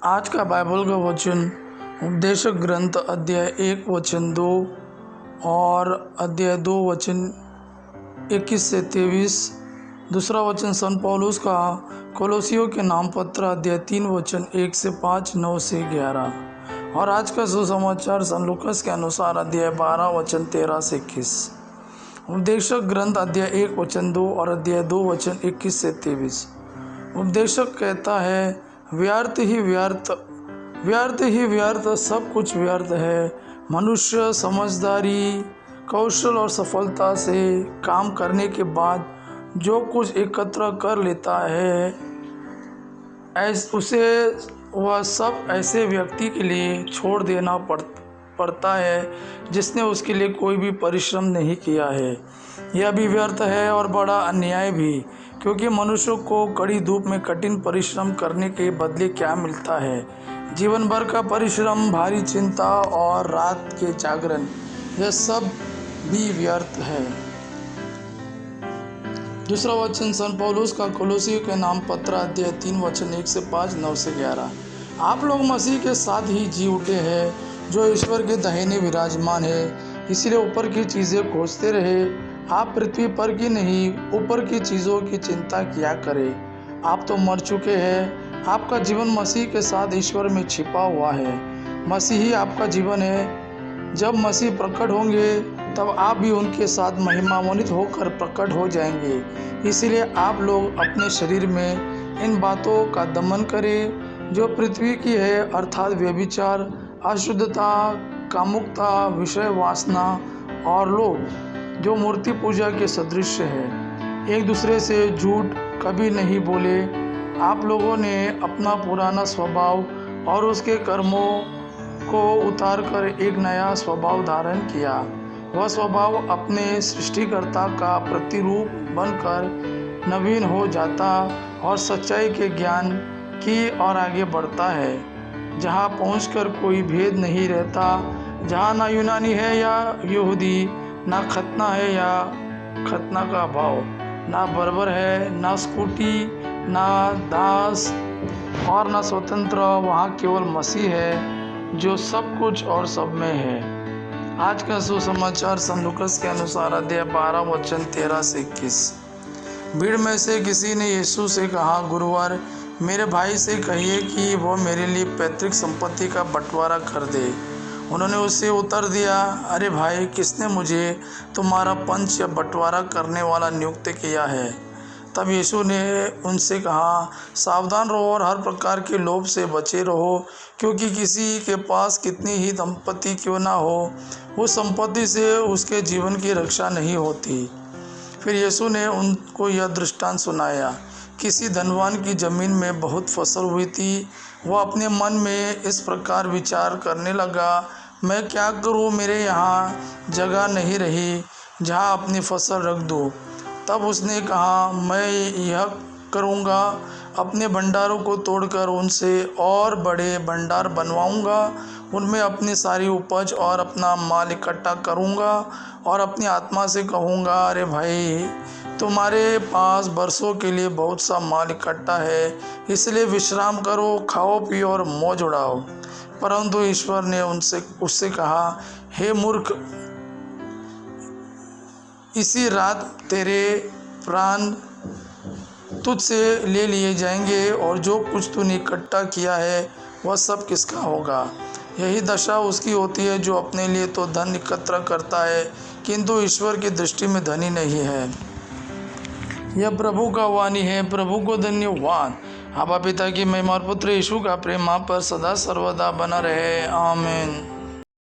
आज का बाइबल का वचन उपदेशक ग्रंथ अध्याय 1 वचन 2 और अध्याय 2 वचन 21 से 23। दूसरा वचन सन पौलुस का कोलोसियों के नाम पत्र अध्याय 3 वचन 1 से 5, 9 से 11। और आज का सुसमाचार सन लूकास के अनुसार अध्याय 12 वचन 13 से 21। उपदेशक ग्रंथ अध्याय 1 वचन 2 और अध्याय 2 वचन 21 से 23। उपदेशक कहता है, व्यर्थ ही व्यर्थ, व्यर्थ ही व्यर्थ, सब कुछ व्यर्थ है। मनुष्य समझदारी, कौशल और सफलता से काम करने के बाद जो कुछ एकत्र कर लेता है उसे वह सब ऐसे व्यक्ति के लिए छोड़ देना पड़ता है जिसने उसके लिए कोई भी परिश्रम नहीं किया है। यह भी व्यर्थ है और बड़ा अन्याय भी, क्योंकि मनुष्य को कड़ी धूप में कठिन परिश्रम करने के बदले क्या मिलता है? जीवन भर का परिश्रम, भारी चिंता और रात के जागरण, यह सब भी व्यर्थ है। दूसरा वचन सन पौलुस का कोलोसियों के नाम पत्र अध्याय 3 वचन 1 से 5, 9 से 11। आप लोग मसीह के साथ ही जी उठे हैं जो ईश्वर के दाहिने विराजमान है, इसलिए ऊपर की चीज़ें खोजते रहे। आप पृथ्वी पर की नहीं, ऊपर की चीज़ों की चिंता किया करें। आप तो मर चुके हैं, आपका जीवन मसीह के साथ ईश्वर में छिपा हुआ है। मसीह ही आपका जीवन है। जब मसीह प्रकट होंगे तब आप भी उनके साथ महिमान्वित होकर प्रकट हो जाएंगे। इसलिए आप लोग अपने शरीर में इन बातों का दमन करें जो पृथ्वी की है, अर्थात व्यभिचार, अशुद्धता, कामुकता, विषय वासना और लोभ जो मूर्ति पूजा के सदृश है। एक दूसरे से झूठ कभी नहीं बोले। आप लोगों ने अपना पुराना स्वभाव और उसके कर्मों को उतार कर एक नया स्वभाव धारण किया। वह स्वभाव अपने सृष्टिकर्ता का प्रतिरूप बनकर नवीन हो जाता और सच्चाई के ज्ञान की ओर आगे बढ़ता है, जहाँ पहुंचकर कोई भेद नहीं रहता, जहाँ ना यूनानी है या यहूदी, ना खतना है या खतना का अभाव, ना बर्बर है, ना स्कूटी, ना दास और ना स्वतंत्र। वहाँ केवल मसीह है जो सब कुछ और सब में है। आज का सुसमाचार सन लूकास के अनुसार अध्याय 12 वचन 13 से 21। भीड़ में से किसी ने यीशु से कहा, गुरुवर, मेरे भाई से कहिए कि वो मेरे लिए पैतृक संपत्ति का बंटवारा कर दे। उन्होंने उससे उत्तर दिया, अरे भाई, किसने मुझे तुम्हारा पंच या बंटवारा करने वाला नियुक्त किया है? तब यीशु ने उनसे कहा, सावधान रहो और हर प्रकार के लोभ से बचे रहो, क्योंकि किसी के पास कितनी ही संपत्ति क्यों ना हो, उस संपत्ति से उसके जीवन की रक्षा नहीं होती। फिर यीशु ने उनको यह दृष्टांत सुनाया। किसी धनवान की जमीन में बहुत फसल हुई थी। वह अपने मन में इस प्रकार विचार करने लगा, मैं क्या करूं, मेरे यहाँ जगह नहीं रही जहाँ अपनी फसल रख दूं। तब उसने कहा, मैं यह करूँगा, अपने भंडारों को तोड़कर उनसे और बड़े भंडार बनवाऊँगा, उनमें अपनी सारी उपज और अपना माल इकट्ठा करूँगा और अपनी आत्मा से कहूँगा, अरे भाई, तुम्हारे पास बरसों के लिए बहुत सा माल इकट्ठा है, इसलिए विश्राम करो, खाओ पियो और मौज उड़ाओ। परंतु ईश्वर ने उससे कहा, हे मूर्ख, इसी रात तेरे प्राण तुझसे ले लिए जाएंगे और जो कुछ तूने इकट्ठा किया है वह सब किसका होगा? यही दशा उसकी होती है जो अपने लिए तो धन एकत्र करता है, किंतु ईश्वर की दृष्टि में धनी नहीं है। यह प्रभु का वाणी है। प्रभु को धन्यवाद। आबा पिता की महिमा और पुत्र यीशु का प्रेम आप पर सदा सर्वदा बना रहे। आमीन।